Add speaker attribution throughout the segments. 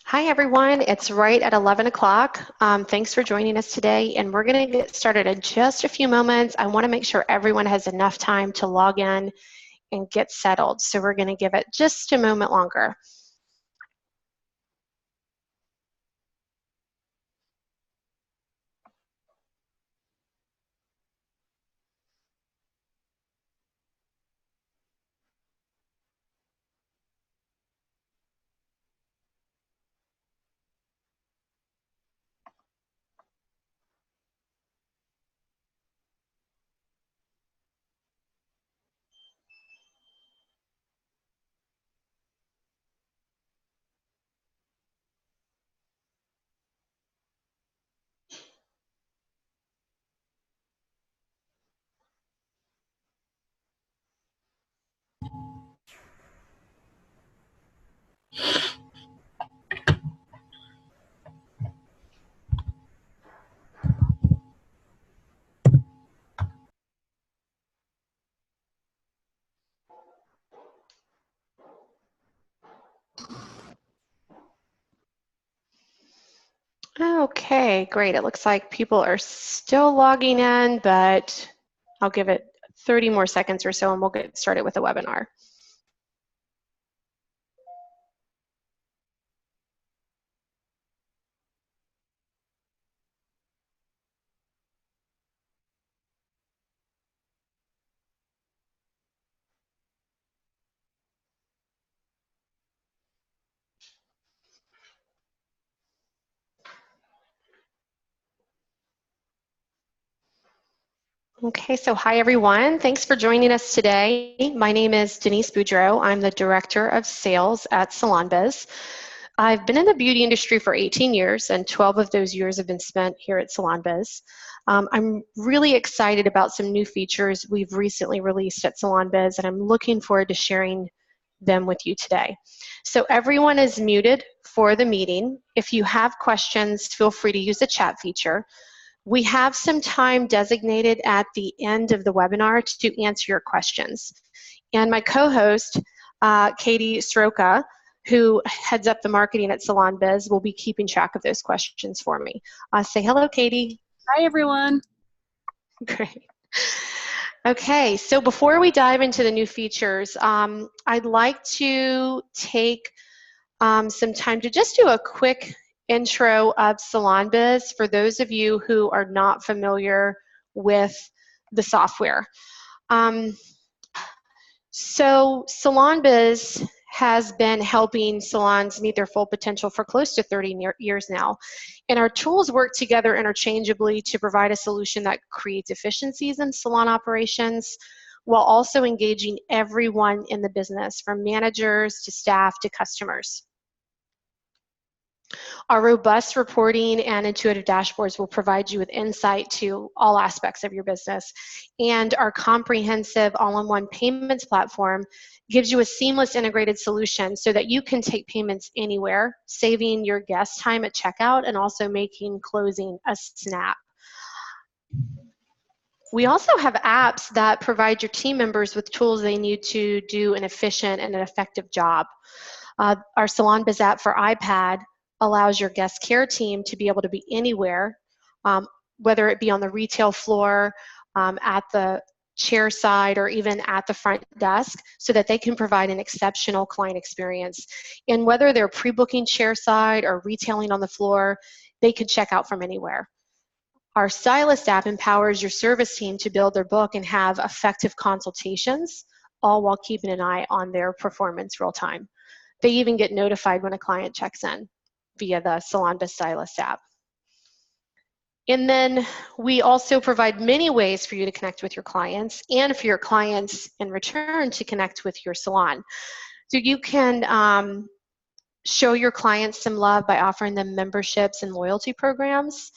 Speaker 1: Hi everyone, it's right at 11 o'clock. Thanks for joining us today, and we're going to get started in just a few moments. I want to make sure everyone has enough time to log in and get settled, so we're going to give it just a moment longer. Okay, great. It looks like people are still logging in, but I'll give it 30 more seconds or so and we'll get started with the webinar. Okay, so hi everyone. Thanks for joining us today. My name is Denise Boudreaux. I'm the Director of Sales at SalonBiz. I've been in the beauty industry for 18 years, and 12 of those years have been spent here at SalonBiz. I'm really excited about some new features we've recently released at SalonBiz, and I'm looking forward to sharing them with you today. So everyone is muted for the meeting. If you have questions, feel free to use the chat feature. We have some time designated at the end of the webinar to answer your questions. And my co-host, Katie Sroka, who heads up the marketing at SalonBiz, will be keeping track of those questions for me. Say hello, Katie.
Speaker 2: Hi, everyone.
Speaker 1: Great. Okay, so before we dive into the new features, I'd like to take some time to just do a quick intro of SalonBiz for those of you who are not familiar with the software. So SalonBiz has been helping salons meet their full potential for close to 30 years now. And our tools work together interchangeably to provide a solution that creates efficiencies in salon operations while also engaging everyone in the business, from managers to staff to customers. Our robust reporting and intuitive dashboards will provide you with insight to all aspects of your business. And our comprehensive all-in-one payments platform gives you a seamless integrated solution so that you can take payments anywhere, saving your guest time at checkout and also making closing a snap. We also have apps that provide your team members with tools they need to do an efficient and an effective job. Our SalonBiz app for iPad allows your guest care team to be able to be anywhere, whether it be on the retail floor, at the chair side, or even at the front desk, so that they can provide an exceptional client experience. And whether they're pre-booking chair side or retailing on the floor, they can check out from anywhere. Our Stylist app empowers your service team to build their book and have effective consultations, all while keeping an eye on their performance real time. They even get notified when a client checks in via the SalonBiz Stylist app. And then we also provide many ways for you to connect with your clients and for your clients in return to connect with your salon. So you can show your clients some love by offering them memberships and loyalty programs.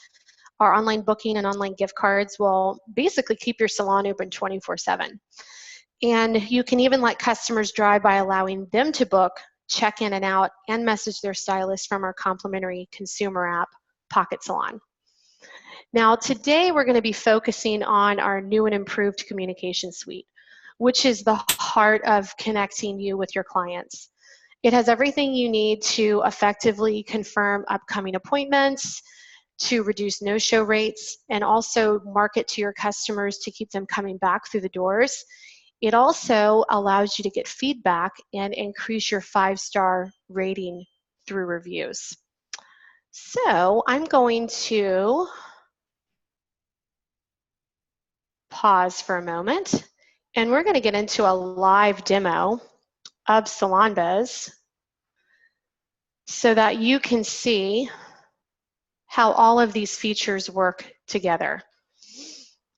Speaker 1: Our online booking and online gift cards will basically keep your salon open 24/7. And you can even let customers drive by allowing them to book, check in and out, and message their stylist from our complimentary consumer app, Pocket Salon. Now, today we're going to be focusing on our new and improved communication suite, which is the heart of connecting you with your clients. It has everything you need to effectively confirm upcoming appointments, to reduce no-show rates, and also market to your customers to keep them coming back through the doors. It also allows you to get feedback and increase your 5-star rating through reviews. So I'm going to pause for a moment, and we're going to get into a live demo of SalonBiz so that you can see how all of these features work together.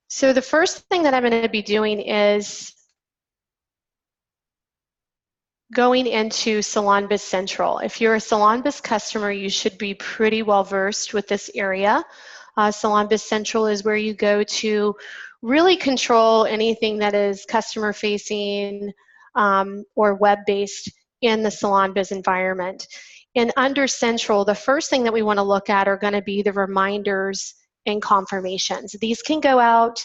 Speaker 1: So the first thing that I'm going to be doing is going into SalonBiz Central. If you're a SalonBiz customer, you should be pretty well versed with this area. SalonBiz Central is where you go to really control anything that is customer facing or web-based in the SalonBiz environment. And under Central, the first thing that we want to look at are going to be the reminders and confirmations. These can go out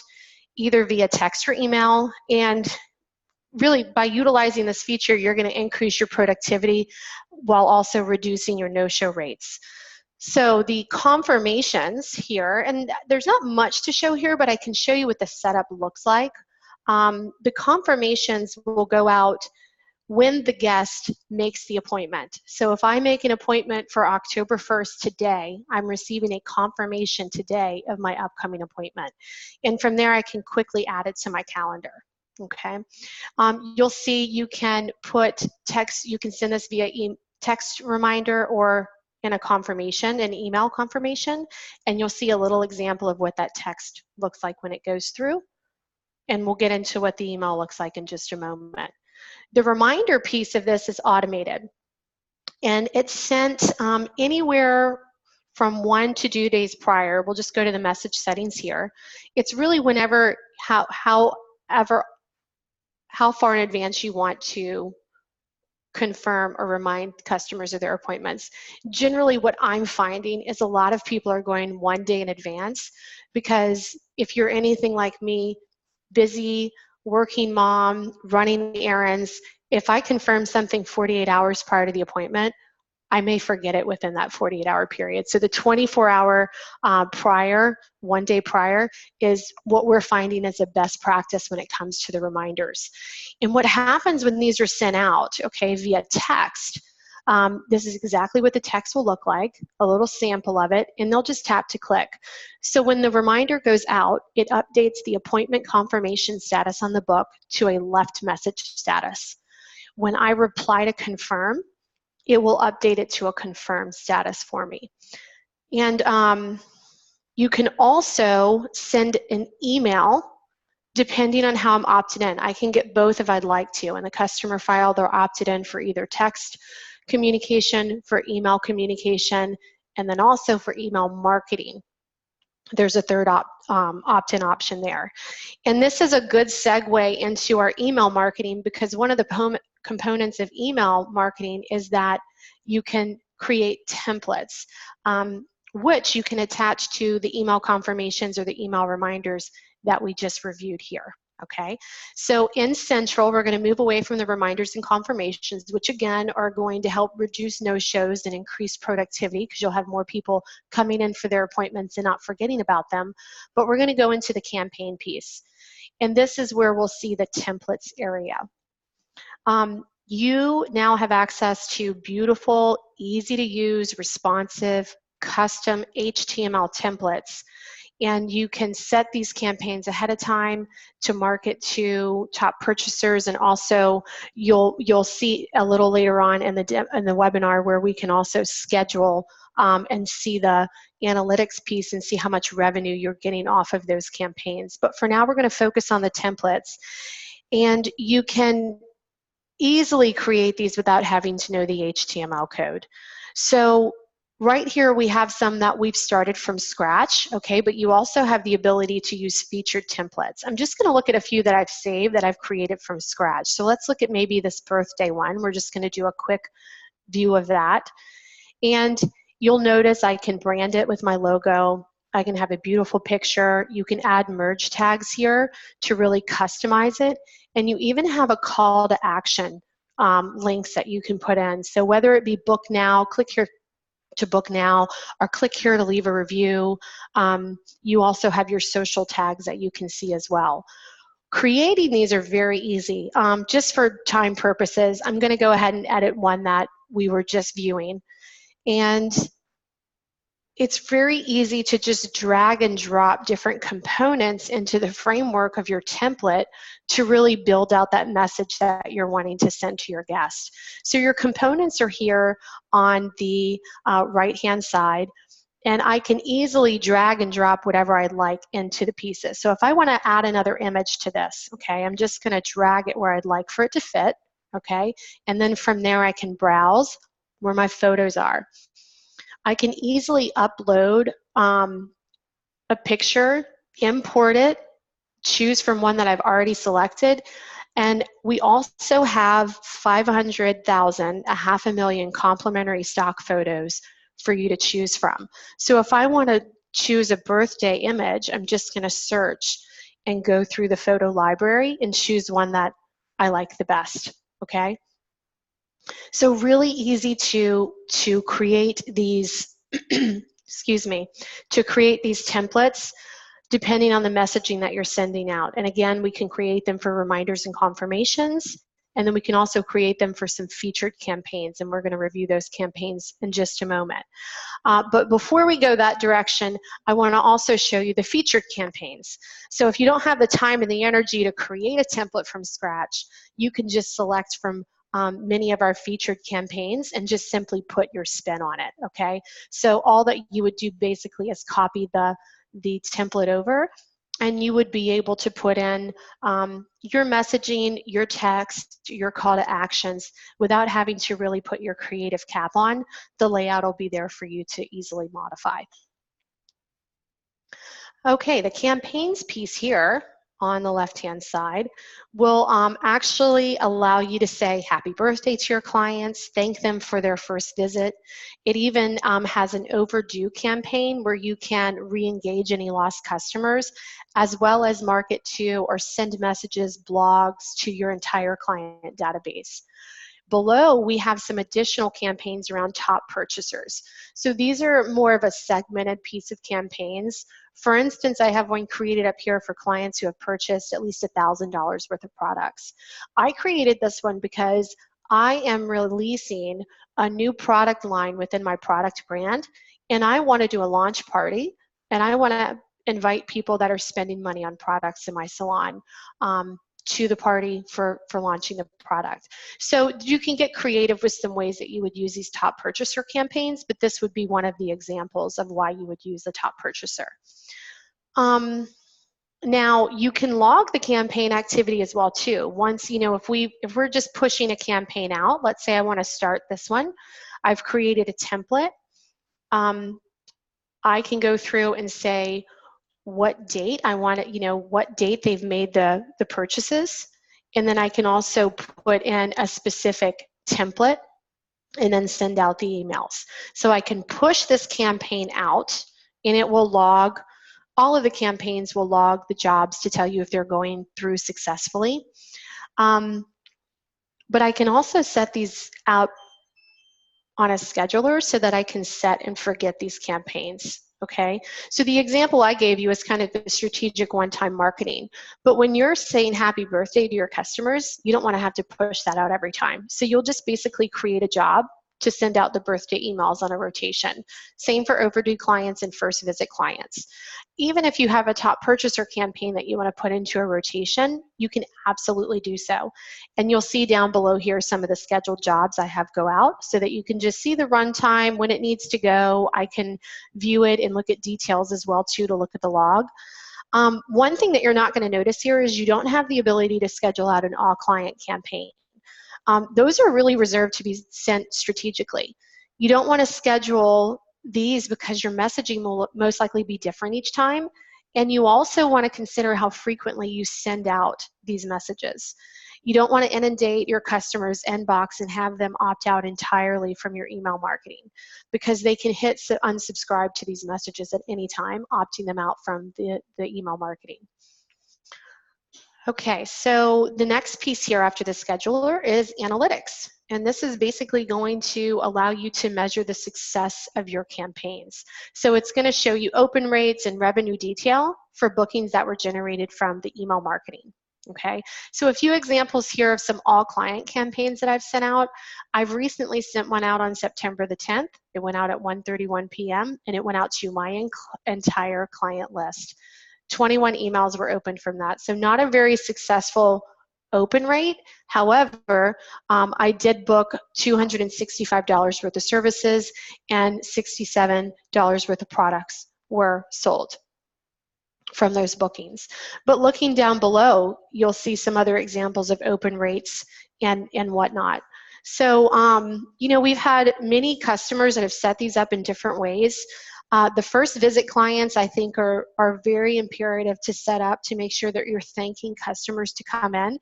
Speaker 1: either via text or email, and really by utilizing this feature, you're going to increase your productivity while also reducing your no-show rates. So the confirmations here, and there's not much to show here, but I can show you what the setup looks like. The confirmations will go out when the guest makes the appointment. So if I make an appointment for October 1st today, I'm receiving a confirmation today of my upcoming appointment. And from there, I can quickly add it to my calendar. Okay. You'll see you can put text, you can send this via text reminder or in a confirmation, an email confirmation, and you'll see a little example of what that text looks like when it goes through. And we'll get into what the email looks like in just a moment. The reminder piece of this is automated, and it's sent anywhere from 1 to 2 days prior. We'll just go to the message settings here. It's really whenever, how far in advance you want to confirm or remind customers of their appointments. Generally, what I'm finding is a lot of people are going 1 day in advance, because if you're anything like me, busy, working mom, running errands, if I confirm something 48 hours prior to the appointment, I may forget it within that 48-hour period. So the 24-hour prior, 1 day prior, is what we're finding is a best practice when it comes to the reminders. And what happens when these are sent out, okay, via text, this is exactly what the text will look like, a little sample of it, and they'll just tap to click. So when the reminder goes out, it updates the appointment confirmation status on the book to a left message status. When I reply to confirm, it will update it to a confirmed status for me. And you can also send an email depending on how I'm opted in. I can get both if I'd like to. In the customer file, they're opted in for either text communication, for email communication, and then also for email marketing. There's a third opt-in option there. And this is a good segue into our email marketing, because one of the components of email marketing is that you can create templates, which you can attach to the email confirmations or the email reminders that we just reviewed here. Okay, so in Central, we're going to move away from the reminders and confirmations, which again are going to help reduce no-shows and increase productivity, because you'll have more people coming in for their appointments and not forgetting about them. But we're going to go into the campaign piece. And this is where we'll see the templates area. You now have access to beautiful, easy to use, responsive, custom HTML templates. And you can set these campaigns ahead of time to market to top purchasers, and also you'll see a little later on in the webinar where we can also schedule and see the analytics piece and see how much revenue you're getting off of those campaigns. But for now, we're going to focus on the templates, and you can easily create these without having to know the HTML code. So right here, we have some that we've started from scratch, okay, but you also have the ability to use featured templates. I'm just going to look at a few that I've saved that I've created from scratch. So let's look at maybe this birthday one. We're just going to do a quick view of that. And you'll notice I can brand it with my logo. I can have a beautiful picture. You can add merge tags here to really customize it. And you even have a call to action links that you can put in. So whether it be book now, click here to book now, or click here to leave a review. You also have your social tags that you can see as well. Creating these are very easy. Just for time purposes, I'm going to go ahead and edit one that we were just viewing. And it's very easy to just drag and drop different components into the framework of your template to really build out that message that you're wanting to send to your guest. So your components are here on the right-hand side, and I can easily drag and drop whatever I'd like into the pieces. So if I want to add another image to this, okay, I'm just going to drag it where I'd like for it to fit, okay, and then from there I can browse where my photos are. I can easily upload a picture, import it, choose from one that I've already selected, and we also have 500,000, 500,000 complimentary stock photos for you to choose from. So if I want to choose a birthday image, I'm just going to search and go through the photo library and choose one that I like the best, okay? So really easy to create these, excuse me, to create these templates depending on the messaging that you're sending out. And again, we can create them for reminders and confirmations, and then we can also create them for some featured campaigns, and we're going to review those campaigns in just a moment. But before we go that direction, I want to also show you the featured campaigns. So if you don't have the time and the energy to create a template from scratch, you can just select from many of our featured campaigns and just simply put your spin on it, okay? So all that you would do basically is copy the template over, and you would be able to put in your messaging, your text, your call to actions without having to really put your creative cap on. The layout will be there for you to easily modify. Okay, the campaigns piece here on the left-hand side will actually allow you to say happy birthday to your clients, thank them for their first visit. It even has an overdue campaign where you can re-engage any lost customers, as well as market to or send messages, blogs to your entire client database. Below, we have some additional campaigns around top purchasers. So these are more of a segmented piece of campaigns. For instance, I have one created up here for clients who have purchased at least $1,000 worth of products. I created this one because I am releasing a new product line within my product brand, and I want to do a launch party, and I want to invite people that are spending money on products in my salon to the party for launching the product. So you can get creative with some ways that you would use these top purchaser campaigns, but this would be one of the examples of why you would use the top purchaser. Now you can log the campaign activity as well too. Once, you know, if we're just pushing a campaign out, let's say I want to start this one, I've created a template. I can go through and say what date I want it, you know, what date they've made the purchases, and then I can also put in a specific template and then send out the emails. So I can push this campaign out, and it will log, all of the campaigns will log the jobs to tell you if they're going through successfully. But I can also set these out on a scheduler so that I can set and forget these campaigns. Okay, so the example I gave you is kind of the strategic one-time marketing. But when you're saying happy birthday to your customers, you don't want to have to push that out every time. So you'll just basically create a job to send out the birthday emails on a rotation. Same for overdue clients and first visit clients. Even if you have a top purchaser campaign that you want to put into a rotation, you can absolutely do so. And you'll see down below here some of the scheduled jobs I have go out so that you can just see the runtime, when it needs to go. I can view it and look at details as well too to look at the log. One thing that you're not going to notice here is you don't have the ability to schedule out an all client campaign. Those are really reserved to be sent strategically. You don't want to schedule these because your messaging will most likely be different each time, and you also want to consider how frequently you send out these messages. You don't want to inundate your customers' inbox and have them opt out entirely from your email marketing, because they can hit unsubscribe to these messages at any time, opting them out from the email marketing. Okay, so the next piece here after the scheduler is analytics. And this is basically going to allow you to measure the success of your campaigns. So it's going to show you open rates and revenue detail for bookings that were generated from the email marketing. Okay, so a few examples here of some all client campaigns that I've sent out. I've recently sent one out on September the 10th. It went out at 1:31 p.m. and it went out to my entire client list. 21 emails were opened from that. So not a very successful open rate. However, I did book $265 worth of services and $67 worth of products were sold from those bookings. But looking down below, you'll see some other examples of open rates and whatnot. So, you know, we've had many customers that have set these up in different ways. The first visit clients, I think, are very imperative to set up to make sure that you're thanking customers to come in,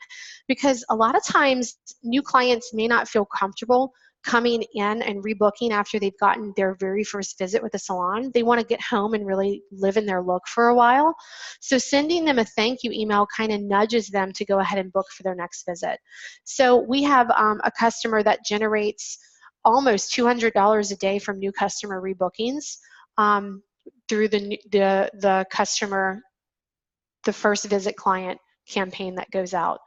Speaker 1: because a lot of times new clients may not feel comfortable coming in and rebooking after they've gotten their very first visit with a salon. They want to get home and really live in their look for a while. So sending them a thank you email kind of nudges them to go ahead and book for their next visit. So we have a customer that generates almost $200 a day from new customer rebookings through the customer, the first visit client campaign that goes out.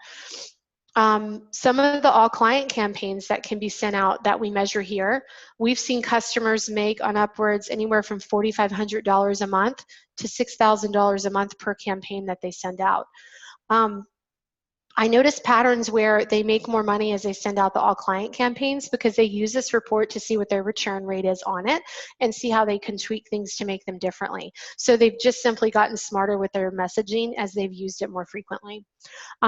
Speaker 1: Some of the all client campaigns that can be sent out that we measure here, we've seen customers make on upwards anywhere from $4,500 a month to $6,000 a month per campaign that they send out. I notice patterns where they make more money as they send out the all client campaigns because they use this report to see what their return rate is on it and see how they can tweak things to make them differently. So they've just simply gotten smarter with their messaging as they've used it more frequently.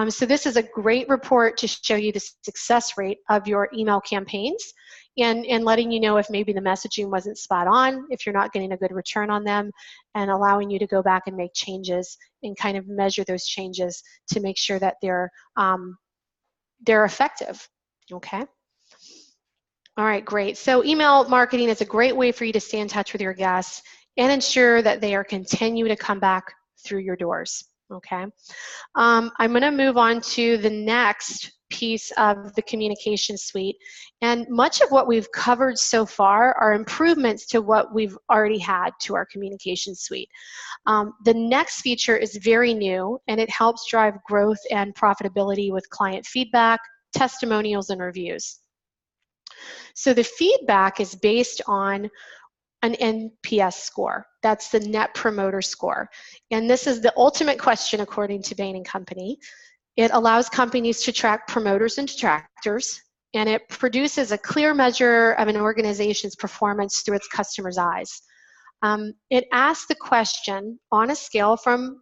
Speaker 1: So this is a great report to show you the success rate of your email campaigns and letting you know if maybe the messaging wasn't spot on, if you're not getting a good return on them, and allowing you to go back and make changes and kind of measure those changes to make sure that they're effective. Okay. All right, great. So email marketing is a great way for you to stay in touch with your guests and ensure that they are continuing to come back through your doors. Okay. I'm going to move on to the next piece of the communication suite. And much of what we've covered so far are improvements to what we've already had to our communication suite. The next feature is very new, and it helps drive growth and profitability with client feedback, testimonials, and reviews. So the feedback is based on an NPS score. That's the Net Promoter Score. And this is the ultimate question according to Bain & Company. It allows companies to track promoters and detractors, and it produces a clear measure of an organization's performance through its customers' eyes. It asks the question, on a scale from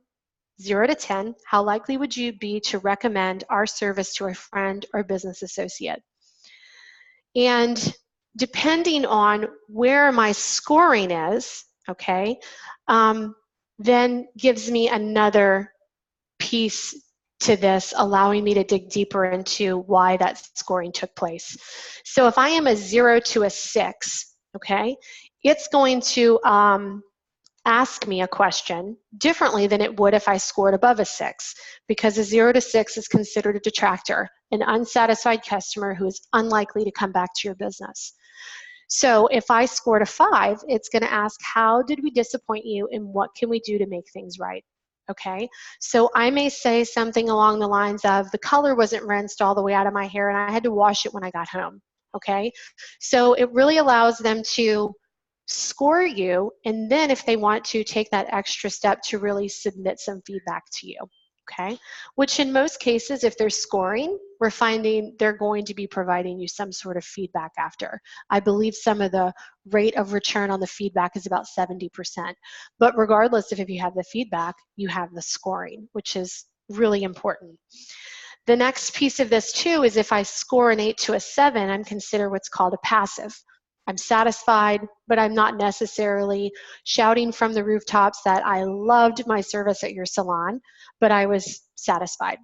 Speaker 1: 0 to 10, how likely would you be to recommend our service to a friend or business associate? And depending on where my scoring is, okay, then gives me another piece to this, allowing me to dig deeper into why that scoring took place. So if I am a 0 to a 6, okay, it's going to ask me a question differently than it would if I scored above a 6, because a 0 to 6 is considered a detractor, an unsatisfied customer who is unlikely to come back to your business. So if I scored a 5, it's going to ask, how did we disappoint you and what can we do to make things right? Okay, so I may say something along the lines of, the color wasn't rinsed all the way out of my hair and I had to wash it when I got home. Okay, so it really allows them to score you, and then if they want to, take that extra step to really submit some feedback to you. Okay, which in most cases, if they're scoring, we're finding they're going to be providing you some sort of feedback after. I believe some of the rate of return on the feedback is about 70%. But regardless of if you have the feedback, you have the scoring, which is really important. The next piece of this too is if I score an 8 to a 7, I'm considered what's called a passive. I'm satisfied, but I'm not necessarily shouting from the rooftops that I loved my service at your salon, but I was satisfied.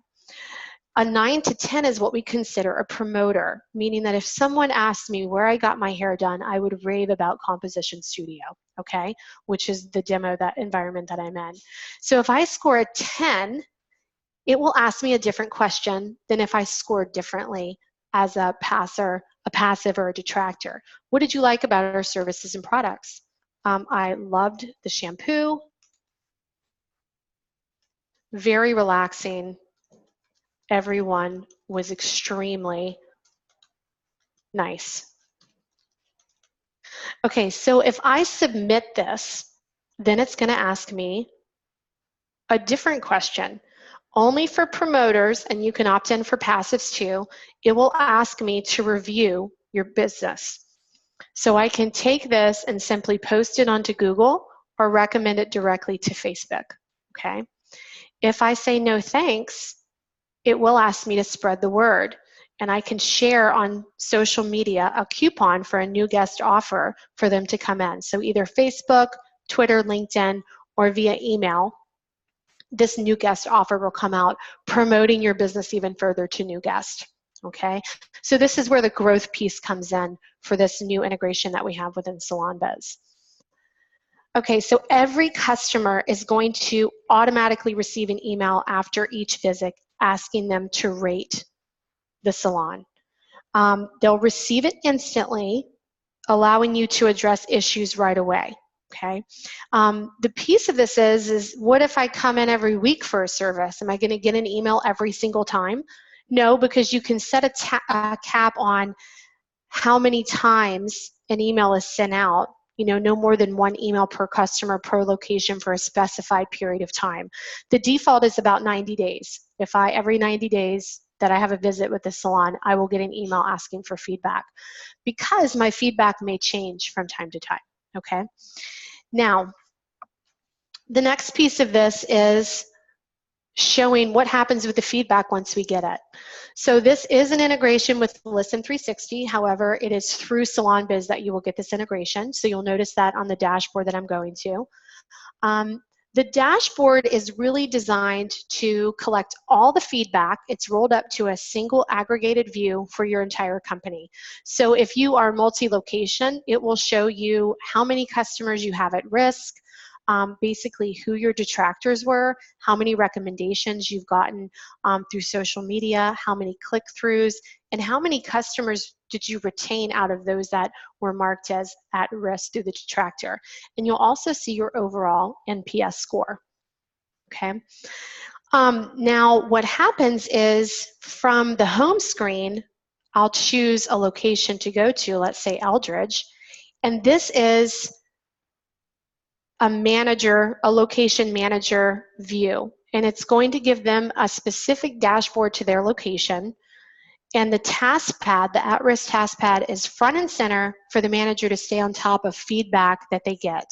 Speaker 1: A 9 to 10 is what we consider a promoter, meaning that if someone asked me where I got my hair done, I would rave about Composition Studio, okay, which is the demo, that environment that I'm in. So if I score a 10, it will ask me a different question than if I scored differently as a passive or a detractor. What did you like about our services and products? I loved the shampoo. Very relaxing. Everyone was extremely nice. Okay, so if I submit this, then it's going to ask me a different question. Only for promoters, and you can opt in for passives too, it will ask me to review your business. So I can take this and simply post it onto Google or recommend it directly to Facebook, okay? If I say no thanks, it will ask me to spread the word, and I can share on social media a coupon for a new guest offer for them to come in. So either Facebook, Twitter, LinkedIn, or via email, this new guest offer will come out, promoting your business even further to new guests. Okay, so this is where the growth piece comes in for this new integration that we have within SalonBiz. Okay, so every customer is going to automatically receive an email after each visit asking them to rate the salon. They'll receive it instantly, allowing you to address issues right away. Okay. The piece of this is what if I come in every week for a service? Am I going to get an email every single time? No, because you can set a cap on how many times an email is sent out. You know, no more than one email per customer per location for a specified period of time. The default is about 90 days. If every 90 days that I have a visit with the salon, I will get an email asking for feedback, because my feedback may change from time to time. Okay. Now, the next piece of this is showing what happens with the feedback once we get it. So this is an integration with Listen 360. However, it is through SalonBiz that you will get this integration. So you'll notice that on the dashboard that I'm going to. The dashboard is really designed to collect all the feedback. It's rolled up to a single aggregated view for your entire company. So if you are multi-location, it will show you how many customers you have at risk, basically who your detractors were, how many recommendations you've gotten through social media, how many click-throughs, and how many customers did you retain out of those that were marked as at risk through the detractor. And you'll also see your overall NPS score. Okay. Now what happens is from the home screen, I'll choose a location to go to, let's say Eldridge, and this is a location manager view, and it's going to give them a specific dashboard to their location. And the task pad, the at-risk task pad, is front and center for the manager to stay on top of feedback that they get.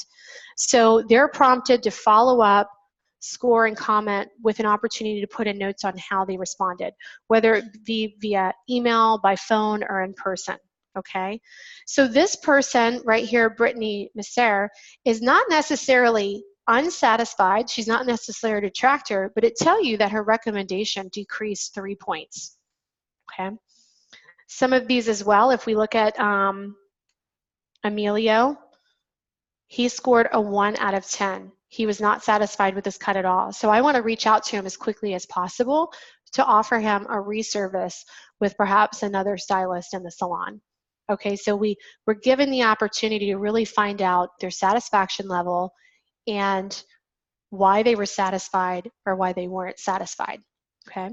Speaker 1: So they're prompted to follow up, score, and comment with an opportunity to put in notes on how they responded, whether it be via email, by phone, or in person. Okay, so this person right here, Brittany Messer, is not necessarily unsatisfied. She's not necessarily a detractor, but it tells you that her recommendation decreased 3 points. Okay, some of these as well, if we look at Emilio, he scored a 1 out of 10. He was not satisfied with this cut at all. So I want to reach out to him as quickly as possible to offer him a reservice with perhaps another stylist in the salon. Okay, so we're given the opportunity to really find out their satisfaction level and why they were satisfied or why they weren't satisfied. Okay.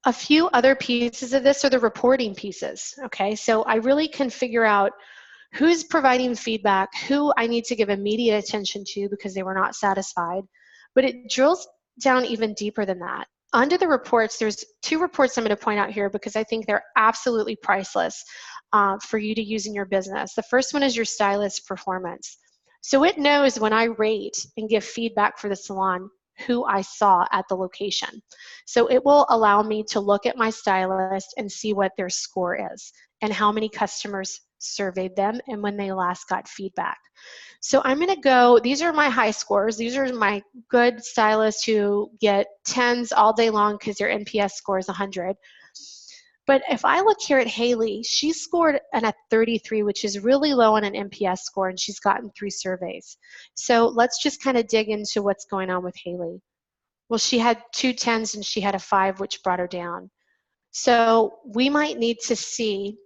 Speaker 1: A few other pieces of this are the reporting pieces. Okay, so I really can figure out who's providing feedback, who I need to give immediate attention to because they were not satisfied. But it drills down even deeper than that. Under the reports, there's 2 reports I'm going to point out here because I think they're absolutely priceless for you to use in your business. The first one is your stylist performance. So it knows when I rate and give feedback for the salon who I saw at the location. So it will allow me to look at my stylist and see what their score is and how many customers surveyed them and when they last got feedback. So I'm going to go, these are my high scores. These are my good stylists who get 10s all day long because their NPS score is 100. But if I look here at Haley, she scored a 33, which is really low on an NPS score, and she's gotten 3 surveys. So let's just kind of dig into what's going on with Haley. Well, she had 2 10s and she had a 5, which brought her down. So we might need to see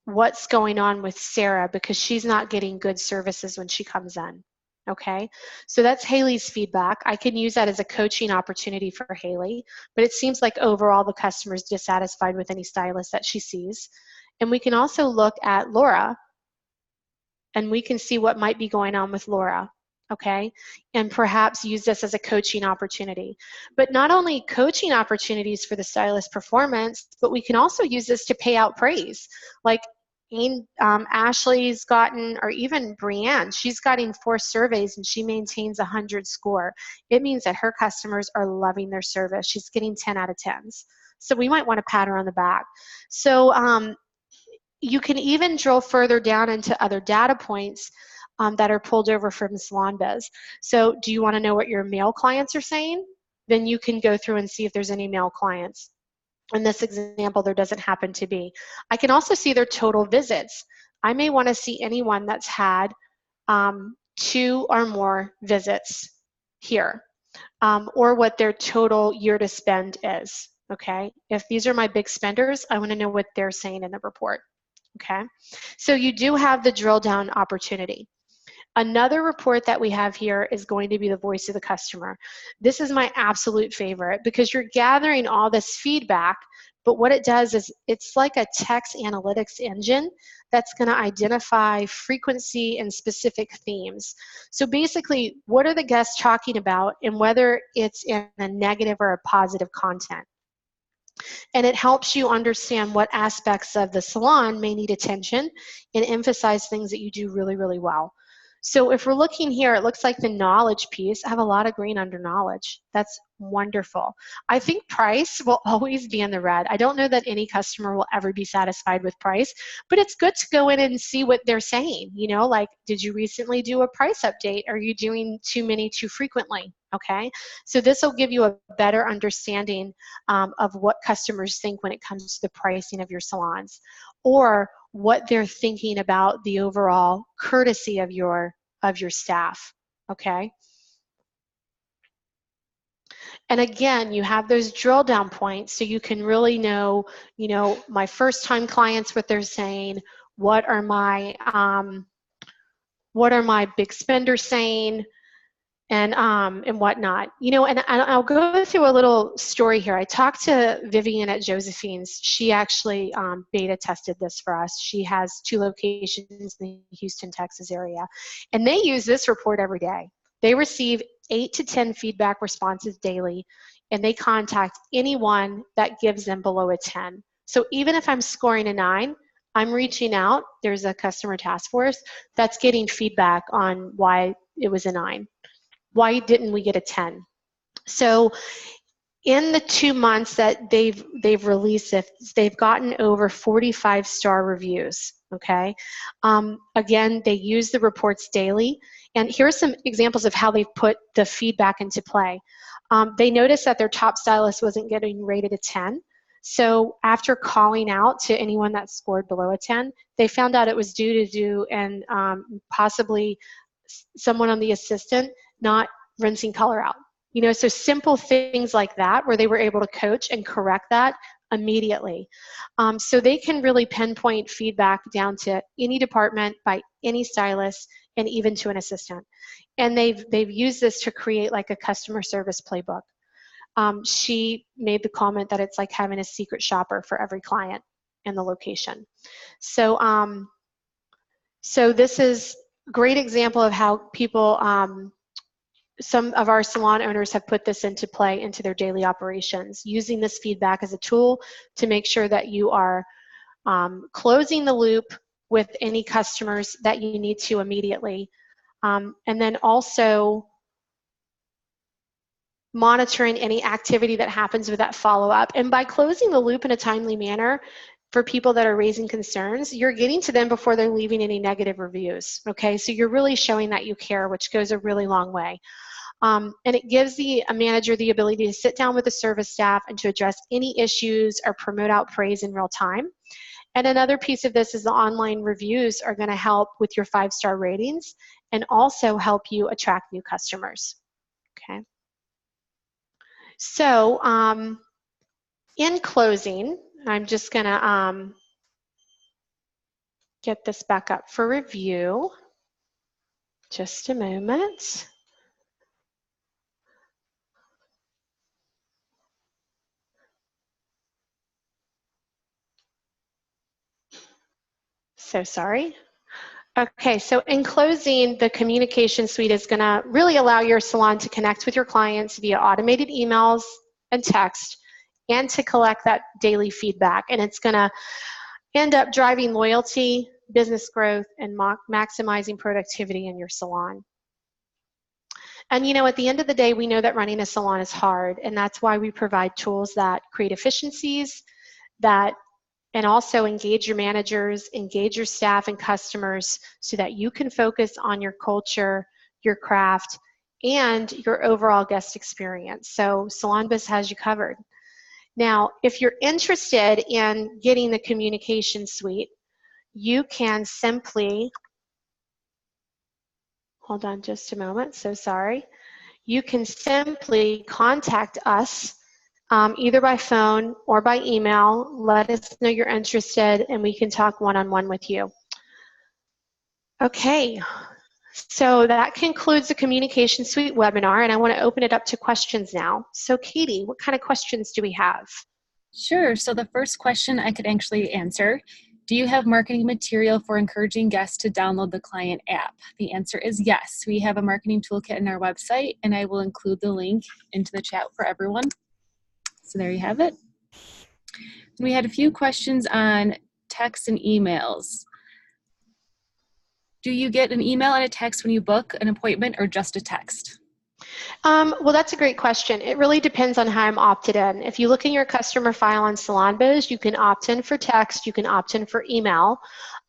Speaker 1: what's going on with Sarah because she's not getting good services when she comes in. Okay, so that's Haley's feedback. I can use that as a coaching opportunity for Haley, but it seems like overall the customer's dissatisfied with any stylist that she sees. And we can also look at Laura and we can see what might be going on with Laura. Okay, and perhaps use this as a coaching opportunity. But not only coaching opportunities for the stylist performance, but we can also use this to pay out praise. Like Ashley's gotten, or even Brianne, she's gotten 4 surveys and she maintains a 100 score. It means that her customers are loving their service. She's getting 10 out of 10s. So we might want to pat her on the back. So you can even drill further down into other data points that are pulled over from SalonBiz. So do you want to know what your male clients are saying? Then you can go through and see if there's any male clients. In this example, there doesn't happen to be. I can also see their total visits. I may want to see anyone that's had 2 or more visits here, or what their total year to spend is. Okay, if these are my big spenders, I want to know what they're saying in the report. Okay, so you do have the drill down opportunity. Another report that we have here is going to be the voice of the customer. This is my absolute favorite because you're gathering all this feedback, but what it does is it's like a text analytics engine that's going to identify frequency and specific themes. So basically, what are the guests talking about and whether it's in a negative or a positive content. And it helps you understand what aspects of the salon may need attention and emphasize things that you do really, really well. So if we're looking here, it looks like the knowledge piece. I have a lot of green under knowledge. That's wonderful. I think price will always be in the red. I don't know that any customer will ever be satisfied with price, but it's good to go in and see what they're saying. You know, like, did you recently do a price update? Are you doing too many too frequently? Okay, so this will give you a better understanding of what customers think when it comes to the pricing of your salons, or what they're thinking about the overall courtesy of your staff. Okay. And again, you have those drill down points so you can really know, you know, my first time clients, what they're saying, what are my big spenders saying, and whatnot. You know, and I'll go through a little story here. I talked to Vivian at Josephine's. She actually beta tested this for us. She has 2 locations in the Houston, Texas area, and they use this report every day. They receive 8 to 10 feedback responses daily, and they contact anyone that gives them below a 10. So even if I'm scoring a 9, I'm reaching out. There's a customer task force that's getting feedback on why it was a 9. Why didn't we get a 10? So in the 2 months that they've released this, they've gotten over 45-star reviews. Okay. Again, they use the reports daily. And here are some examples of how they've put the feedback into play. They noticed that their top stylist wasn't getting rated a 10. So after calling out to anyone that scored below a 10, they found out it was due to and possibly someone on the assistant not rinsing color out. You know, so simple things like that where they were able to coach and correct that immediately. So they can really pinpoint feedback down to any department by any stylist and even to an assistant. And they've used this to create like a customer service playbook. She made the comment that it's like having a secret shopper for every client in the location. So, so this is a great example of how people, some of our salon owners have put this into play into their daily operations, using this feedback as a tool to make sure that you are closing the loop with any customers that you need to immediately. And then also monitoring any activity that happens with that follow-up. And by closing the loop in a timely manner for people that are raising concerns, you're getting to them before they're leaving any negative reviews. Okay, so you're really showing that you care, which goes a really long way. And it gives a manager the ability to sit down with the service staff and to address any issues or promote out praise in real time. And another piece of this is the online reviews are going to help with your 5-star ratings and also help you attract new customers. Okay. So in closing, I'm just going to get this back up for review. Just a moment. So sorry. Okay, so in closing, the communication suite is going to really allow your salon to connect with your clients via automated emails and text, and to collect that daily feedback. And it's going to end up driving loyalty, business growth, and maximizing productivity in your salon. And you know, at the end of the day, we know that running a salon is hard, and that's why we provide tools that create efficiencies, and also engage your managers, engage your staff and customers so that you can focus on your culture, your craft, and your overall guest experience. So SalonBiz has you covered. Now, if you're interested in getting the communication suite, you can simply, hold on just a moment, so sorry. You can simply contact us either by phone or by email. Let us know you're interested and we can talk one-on-one with you. Okay, so that concludes the Communication Suite webinar, and I want to open it up to questions now. So Katie, what kind of questions do we have?
Speaker 2: Sure, so the first question I could actually answer: do you have marketing material for encouraging guests to download the client app? The answer is yes. We have a marketing toolkit on our website, and I will include the link into the chat for everyone. So there you have it. We had a few questions on text and emails. Do you get an email and a text when you book an appointment, or just a text?
Speaker 1: Well, that's a great question. It really depends on how I'm opted in. If you look in your customer file on SalonBiz, you can opt in for text, you can opt in for email.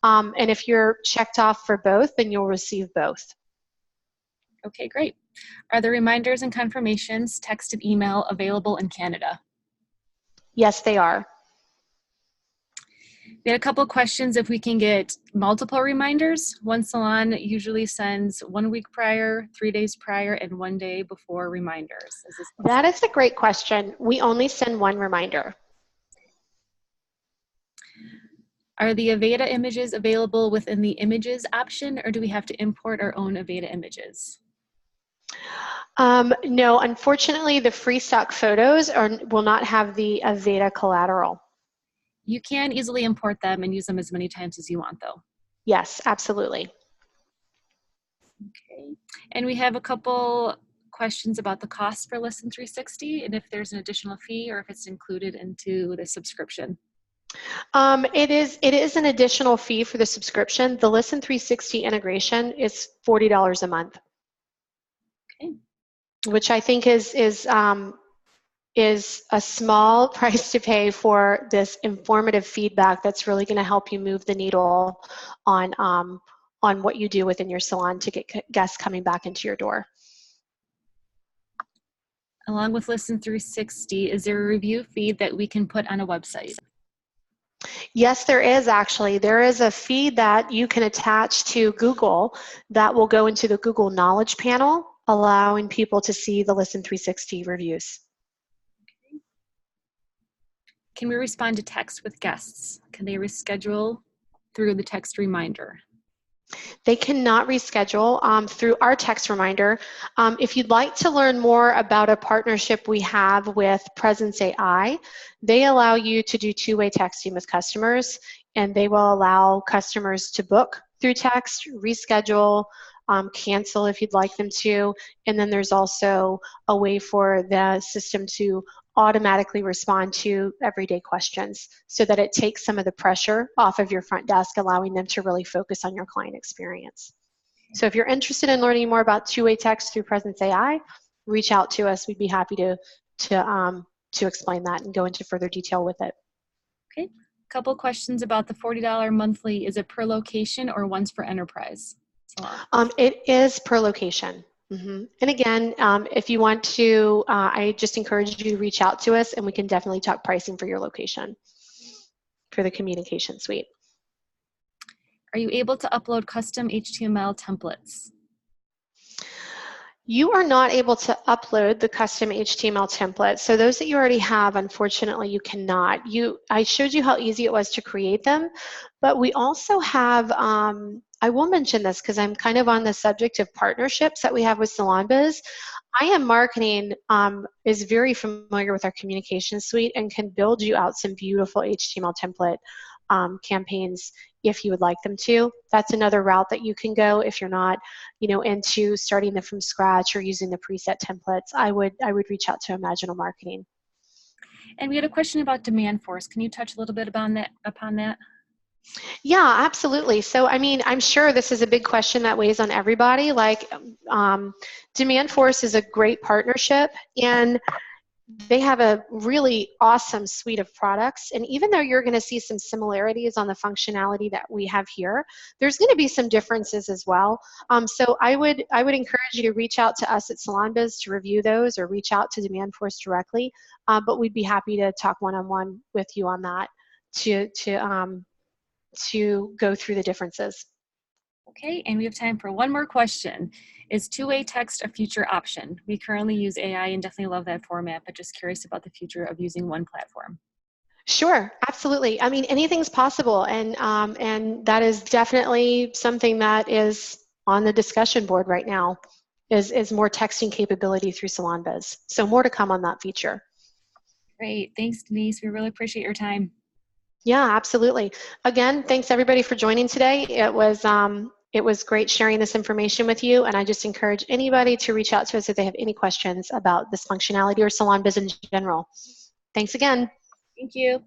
Speaker 1: And if you're checked off for both, then you'll receive both.
Speaker 2: Okay, great. Are the reminders and confirmations, text and email, available in Canada?
Speaker 1: Yes, they are.
Speaker 2: We had a couple of questions if we can get multiple reminders. One salon usually sends 1 week prior, 3 days prior, and 1 day before reminders.
Speaker 1: That is a great question. We only send one reminder.
Speaker 2: Are the Aveda images available within the images option, or do we have to import our own Aveda images?
Speaker 1: No, unfortunately, the free stock photos will not have the Aveda collateral.
Speaker 2: You can easily import them and use them as many times as you want, though.
Speaker 1: Yes, absolutely.
Speaker 2: Okay. And we have a couple questions about the cost for Listen 360, and if there's an additional fee or if it's included into the subscription.
Speaker 1: It is an additional fee for the subscription. The Listen 360 integration is $40 a month.
Speaker 2: Okay.
Speaker 1: Which I think is a small price to pay for this informative feedback that's really going to help you move the needle on what you do within your salon to get guests coming back into your door.
Speaker 2: Along with Listen 360, is there a review feed that we can put on a website?
Speaker 1: Yes, there is actually. There is a feed that you can attach to Google that will go into the Google Knowledge panel, allowing people to see the Listen 360 reviews.
Speaker 2: Okay. Can we respond to text with guests? Can they reschedule through the text reminder?
Speaker 1: They cannot reschedule through our text reminder. If you'd like to learn more about a partnership we have with Presence AI, they allow you to do two-way texting with customers, and they will allow customers to book through text, reschedule, cancel if you'd like them to, and then there's also a way for the system to automatically respond to everyday questions so that it takes some of the pressure off of your front desk, allowing them to really focus on your client experience. So if you're interested in learning more about two-way text through Presence AI, reach out to us. We'd be happy to explain that and go into further detail with it.
Speaker 2: Okay, a couple questions about the $40 monthly. Is it per location or once for enterprise?
Speaker 1: It is per location. Mm-hmm. And again, if you want to, I just encourage you to reach out to us and we can definitely talk pricing for your location for the communication suite.
Speaker 2: Are you able to upload custom HTML templates?
Speaker 1: You are not able to upload the custom HTML templates. So those that you already have, unfortunately, you cannot. I showed you how easy it was to create them, but we also have, I will mention this because I'm kind of on the subject of partnerships that we have with SalonBiz. IM Marketing is very familiar with our communication suite and can build you out some beautiful HTML template campaigns if you would like them to. That's another route that you can go if you're not, into starting them from scratch or using the preset templates. I would reach out to Imaginal Marketing.
Speaker 2: And we had a question about demand force. Can you touch a little bit upon that?
Speaker 1: Yeah, absolutely. So, I mean, I'm sure this is a big question that weighs on everybody. Like, Demand Force is a great partnership, and they have a really awesome suite of products. And even though you're going to see some similarities on the functionality that we have here, there's going to be some differences as well. So I would encourage you to reach out to us at SalonBiz to review those, or reach out to Demand Force directly. But we'd be happy to talk one-on-one with you on that to go through the differences.
Speaker 2: Okay, and we have time for one more question. Is two-way text a future option? We currently use AI and definitely love that format, but just curious about the future of using one platform.
Speaker 1: Sure, absolutely. I mean, anything's possible, and that is definitely something that is on the discussion board right now. Is more texting capability through SalonBiz. So more to come on that feature.
Speaker 2: Great, thanks, Denise. We really appreciate your time.
Speaker 1: Yeah, absolutely. Again, thanks everybody for joining today. It was great sharing this information with you, and I just encourage anybody to reach out to us if they have any questions about this functionality or SalonBiz in general. Thanks again.
Speaker 2: Thank you.